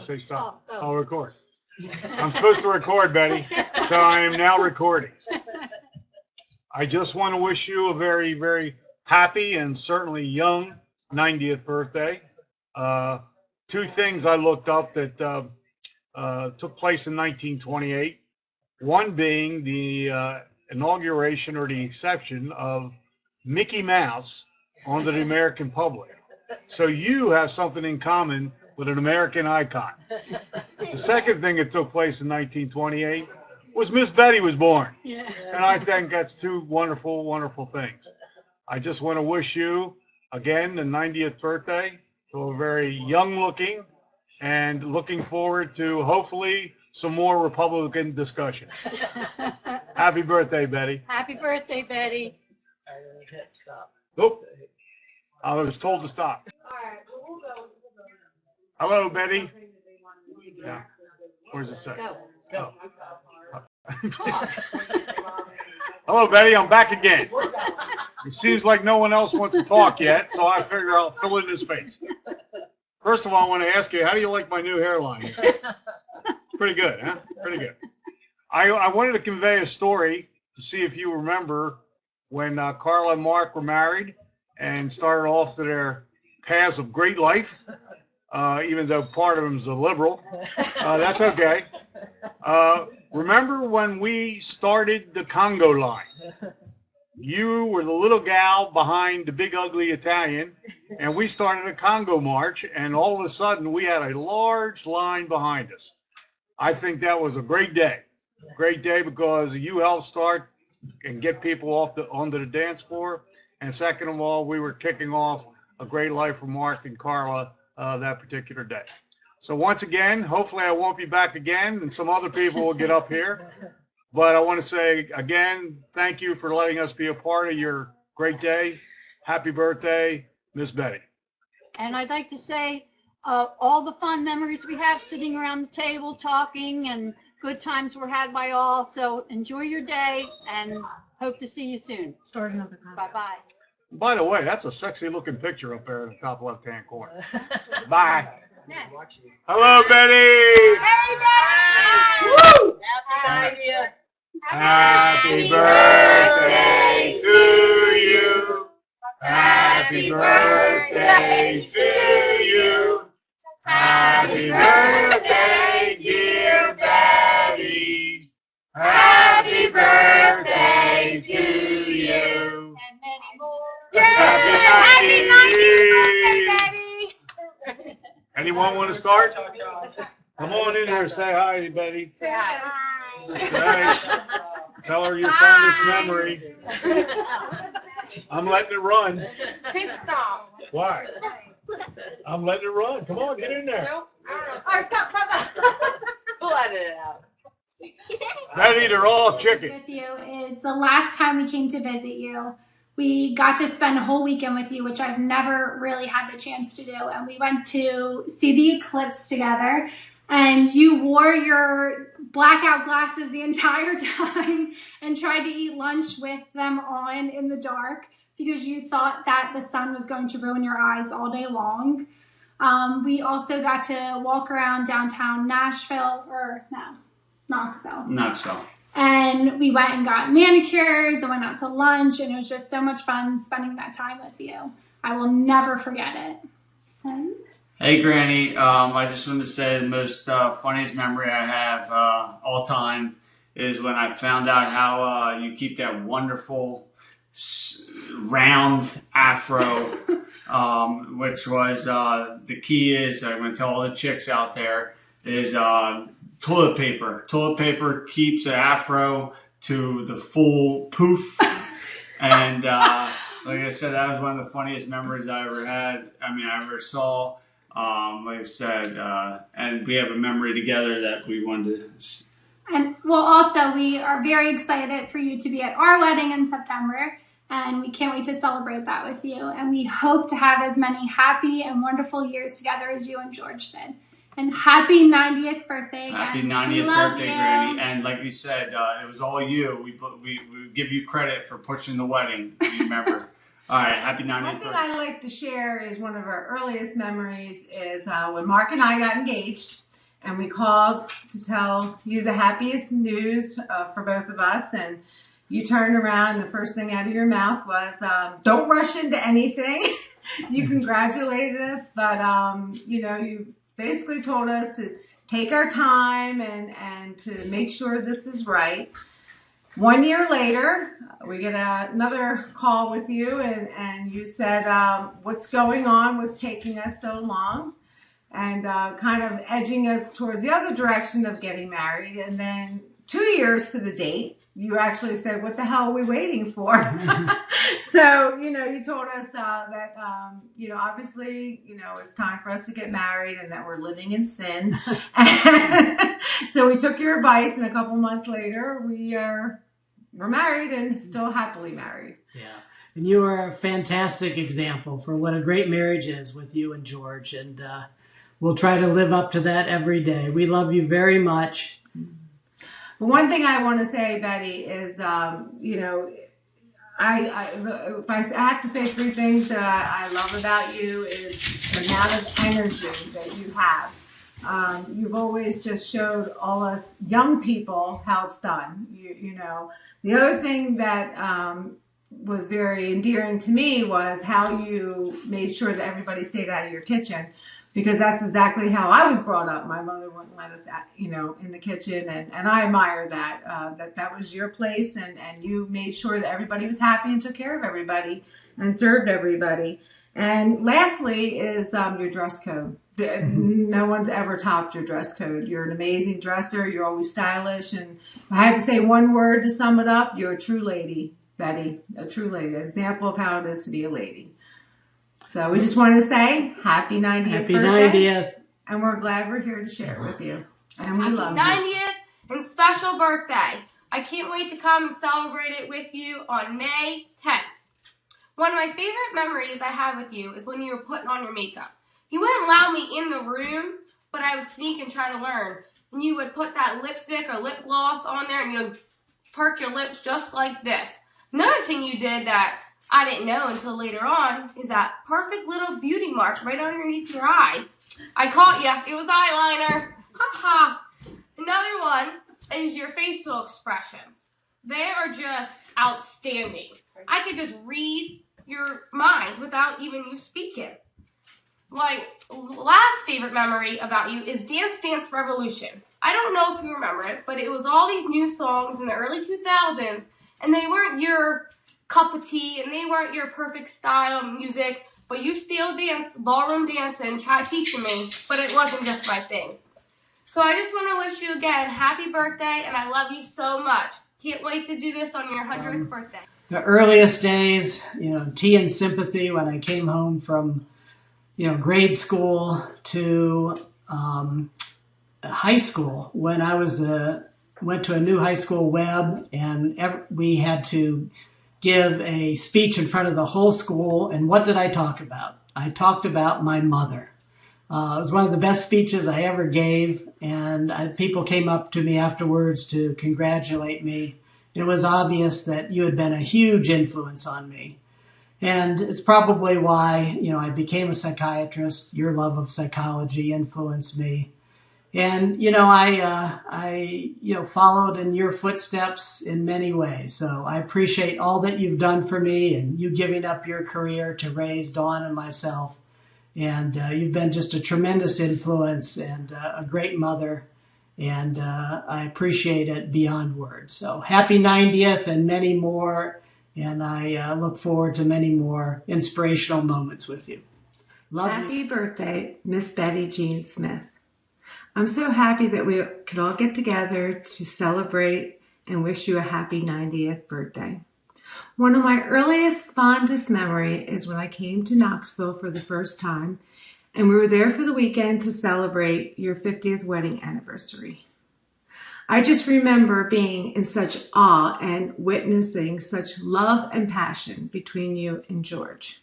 say stop. Oh. I'll record. I'm supposed to record, Betty, so I am now recording. I just want to wish you a very, very happy and certainly young 90th birthday. Two things I looked up that took place in 1928. One being the inauguration or the inception of Mickey Mouse onto the American public. So you have something in common with an American icon. The second thing that took place in 1928 was Miss Betty was born. Yeah. And I think that's two wonderful, wonderful things. I just want to wish you, again, the 90th birthday to a very young looking and looking forward to hopefully some more Republican discussion. Happy birthday, Betty. Happy birthday, Betty. Stop. Nope. I was told to stop. Hello, Betty. Yeah. Where's the say? Go. Hello, Betty. I'm back again. It seems like no one else wants to talk yet, so I figure I'll fill in this space. First of all, I want to ask you, how do you like my new hairline? Pretty good, huh? Pretty good. I wanted to convey a story to see if you remember when Carla and Mark were married and started off to their paths of great life, even though part of them's a liberal. That's okay. Remember when we started the Congo line? You were the little gal behind the big ugly Italian, and we started a Congo march, and all of a sudden we had a large line behind us. I think that was a great day. Great day because you helped start and get people onto the dance floor. And second of all, we were kicking off a great life for Mark and Carla that particular day. So once again, hopefully I won't be back again and some other people will get up here. But I want to say again, thank you for letting us be a part of your great day. Happy birthday, Miss Betty. And I'd like to say all the fun memories we have sitting around the table talking and good times were had by all. So enjoy your day and hope to see you soon. Start another conversation. Bye-bye. By the way, that's a sexy looking picture up there in the top left-hand corner. Bye. Hello, Betty. Hey, Betty! Woo! Happy 90th. Happy birthday to you. Happy birthday to you. Happy birthday, dear Betty. Happy birthday to you. And many more. Happy 90th. Betty! Anyone want to start? Come on in here. Say hi, Betty. Say hi. Hi. Tell her your fondest memory. I'm letting it run. Pit stop. Why? I'm letting it run. Come on, get in there. Nope. All right, stop. We'll edit it out. Betty, they're all chicken. With you is the last time we came to visit you. We got to spend a whole weekend with you, which I've never really had the chance to do. And we went to see the eclipse together. And you wore your blackout glasses the entire time and tried to eat lunch with them on in the dark because you thought that the sun was going to ruin your eyes all day long. We also got to walk around downtown Knoxville. And we went and got manicures and went out to lunch, and it was just so much fun spending that time with you. I will never forget it. And hey, Granny. I just wanted to say the most funniest memory I have all time is when I found out how you keep that wonderful round afro, which was the key is, I'm going to tell all the chicks out there, is toilet paper. Toilet paper keeps an afro to the full poof. And like I said, that was one of the funniest memories I ever had. I ever saw. Like I said, and we have a memory together that we wanted to. And well, also, we are very excited for you to be at our wedding in September. And we can't wait to celebrate that with you. And we hope to have as many happy and wonderful years together as you and George did. And happy 90th birthday again. Happy 90th birthday, Granny. And like you said, it was all you. We give you credit for pushing the wedding, if you remember. All right, happy 90th One birthday. thing I like to share is one of our earliest memories is when Mark and I got engaged. and we called to tell you the happiest news for both of us. And you turned around, and the first thing out of your mouth was, don't rush into anything. You congratulated us, but you basically told us to take our time and to make sure this is right. 1 year later, we get another call with you, and you said what's going on was taking us so long, and kind of edging us towards the other direction of getting married. And then 2 years to the date, you actually said, what the hell are we waiting for? So, you told us that, obviously, it's time for us to get married and that we're living in sin. So we took your advice, and a couple months later, we're married and still happily married. Yeah. And you are a fantastic example for what a great marriage is with you and George. And we'll try to live up to that every day. We love you very much. One thing I want to say, Betty, is, if I have to say three things that I love about you is the amount of energy that you have. You've always just showed all us young people how it's done. The other thing that was very endearing to me was how you made sure that everybody stayed out of your kitchen, because that's exactly how I was brought up. My mother wouldn't let us, in the kitchen, and I admire that, that was your place, and you made sure that everybody was happy and took care of everybody and served everybody. And lastly is your dress code. No one's ever topped your dress code. You're an amazing dresser. You're always stylish. And if I had to say one word to sum it up, you're a true lady, Betty, a true lady, an example of how it is to be a lady. So we just wanted to say happy 90th Happy birthday. 90th. And we're glad we're here to share it with you. And we love Happy you. 90th and special birthday. I can't wait to come and celebrate it with you on May 10th. One of my favorite memories I have with you is when you were putting on your makeup. You wouldn't allow me in the room, but I would sneak and try to learn. And you would put that lipstick or lip gloss on there, and you'd perk your lips just like this. Another thing you did that I didn't know until later on is that perfect little beauty mark right underneath your eye. I caught you. It was eyeliner. Ha ha. Another one is your facial expressions. They are just outstanding. I could just read your mind without even you speaking. My last favorite memory about you is Dance Dance Revolution. I don't know if you remember it, but it was all these new songs in the early 2000s, and they weren't your cup of tea, and they weren't your perfect style of music, but you still danced ballroom dancing, tried teaching me, but it wasn't just my thing. So I just want to wish you again happy birthday, and I love you so much. Can't wait to do this on your 100th birthday. The earliest days, tea and sympathy when I came home from, grade school to high school, when I went to a new high school, Webb, and we had to give a speech in front of the whole school. And what did I talk about? I talked about my mother. It was one of the best speeches I ever gave, and people came up to me afterwards to congratulate me. It was obvious that you had been a huge influence on me. And it's probably why, I became a psychiatrist. Your love of psychology influenced me. And, I followed in your footsteps in many ways. So I appreciate all that you've done for me and you giving up your career to raise Dawn and myself. And you've been just a tremendous influence and a great mother. And I appreciate it beyond words. So happy 90th and many more. And I look forward to many more inspirational moments with you. Love you. Happy birthday, Miss Betty Jean Smith. I'm so happy that we could all get together to celebrate and wish you a happy 90th birthday. One of my earliest, fondest memory is when I came to Knoxville for the first time, and we were there for the weekend to celebrate your 50th wedding anniversary. I just remember being in such awe and witnessing such love and passion between you and George.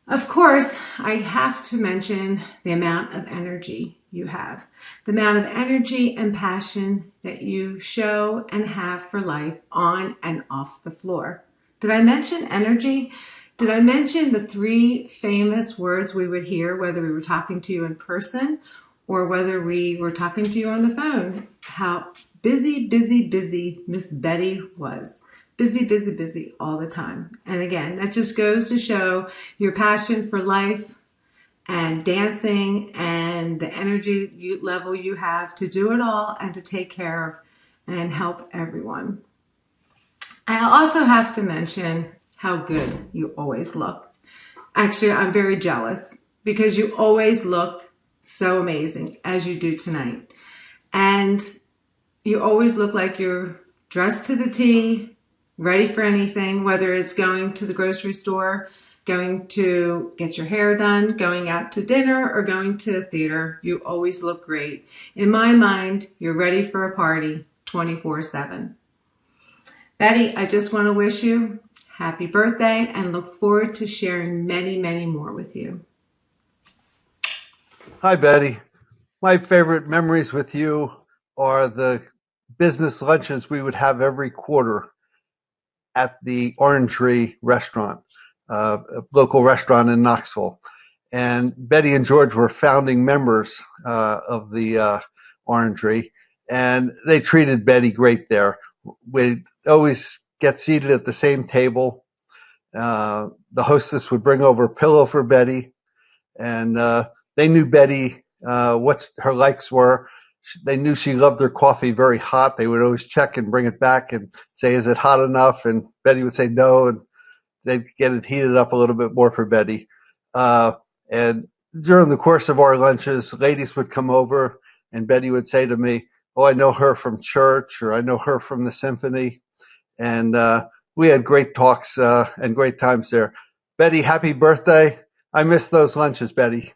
Of course, I have to mention the amount of energy you have, the amount of energy and passion that you show and have for life on and off the floor. Did I mention energy? Did I mention the three famous words we would hear whether we were talking to you in person or whether we were talking to you on the phone, how busy Miss Betty was. Busy all the time. And again, that just goes to show your passion for life and dancing and the energy level you have to do it all and to take care of and help everyone. I also have to mention how good you always look. Actually, I'm very jealous because you always looked so amazing as you do tonight. And you always look like you're dressed to the T, ready for anything, whether it's going to the grocery store, going to get your hair done, going out to dinner, or going to the theater. You always look great. In my mind, you're ready for a party 24/7. Betty, I just want to wish you happy birthday and look forward to sharing many, many more with you. Hi, Betty. My favorite memories with you are the business lunches we would have every quarter at the Orangery restaurant, a local restaurant in Knoxville. And Betty and George were founding members of the Orangery, and they treated Betty great there. We'd always get seated at the same table. The hostess would bring over a pillow for Betty, and they knew Betty, what her likes were. They knew she loved her coffee very hot. They would always check and bring it back and say, is it hot enough? And Betty would say no, and they'd get it heated up a little bit more for Betty. And during the course of our lunches, ladies would come over, and Betty would say to me, oh, I know her from church, or I know her from the symphony. And we had great talks and great times there. Betty, happy birthday. I miss those lunches, Betty.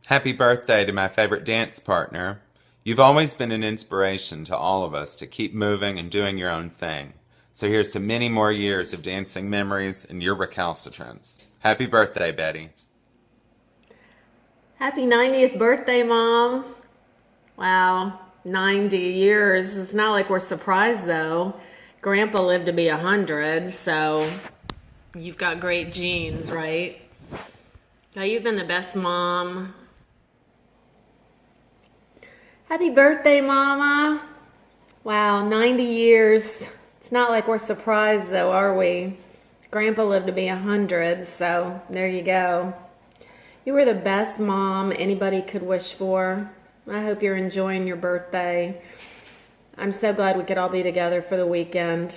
Happy birthday to my favorite dance partner. You've always been an inspiration to all of us to keep moving and doing your own thing. So here's to many more years of dancing memories and your recalcitrance. Happy birthday, Betty. Happy 90th birthday, Mom. Wow, 90 years. It's not like we're surprised, though. Grandpa lived to be 100, so you've got great genes, right? Now, you've been the best mom. Happy birthday, Mama. Wow, 90 years. It's not like we're surprised, though, are we? Grandpa lived to be 100, so there you go. You were the best mom anybody could wish for. I hope you're enjoying your birthday. I'm so glad we could all be together for the weekend.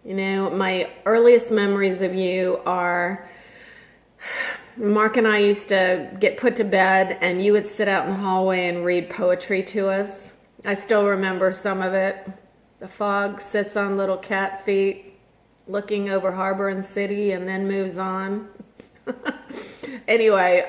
You know, my earliest memories of you are Mark and I used to get put to bed and you would sit out in the hallway and read poetry to us. I still remember some of it. The fog sits on little cat feet, looking over harbor and city, and then moves on. Anyway,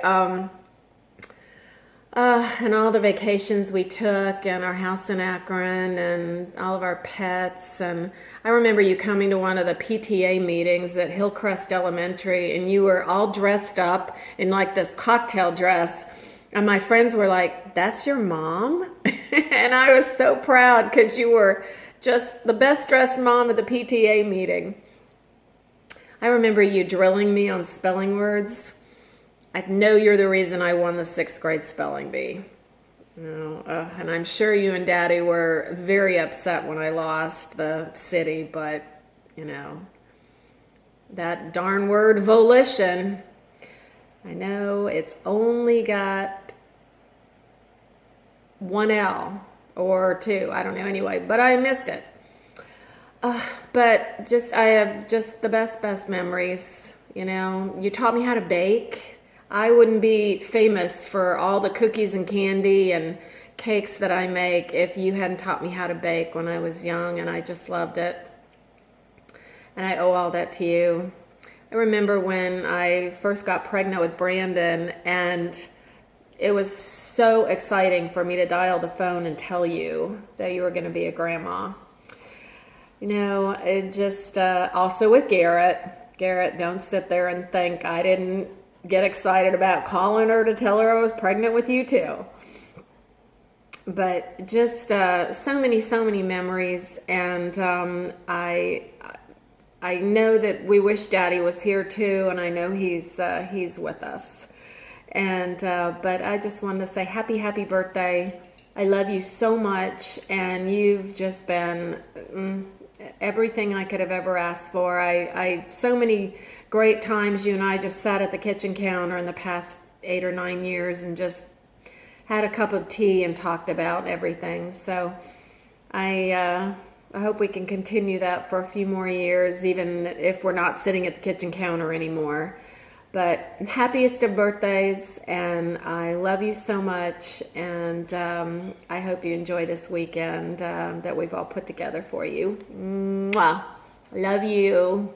and all the vacations we took, and our house in Akron, and all of our pets. And I remember you coming to one of the PTA meetings at Hillcrest Elementary, and you were all dressed up in like this cocktail dress. And my friends were like, that's your mom? And I was so proud because you were just the best dressed mom at the PTA meeting. I remember you drilling me on spelling words. I know you're the reason I won the 6th grade spelling bee. And I'm sure you and Daddy were very upset when I lost the city, but, you know, that darn word volition, I know it's only got one L or two, I don't know, anyway, but I missed it. But I have just the best memories, you know. You taught me how to bake. I wouldn't be famous for all the cookies and candy and cakes that I make if you hadn't taught me how to bake when I was young, and I just loved it. And I owe all that to you. I remember when I first got pregnant with Brandon, and it was so exciting for me to dial the phone and tell you that you were going to be a grandma. You know, it just, also with Garrett, don't sit there and think I didn't get excited about calling her to tell her I was pregnant with you too. But just so many memories, and I know that we wish Daddy was here too, and I know he's with us. And but I just wanted to say happy birthday. I love you so much, and you've just been everything I could have ever asked for. I so many great times you and I just sat at the kitchen counter in the past 8 or 9 years and just had a cup of tea and talked about everything. So I hope we can continue that for a few more years, even if we're not sitting at the kitchen counter anymore. But happiest of birthdays, and I love you so much, and I hope you enjoy this weekend that we've all put together for you. Mwah. Love you.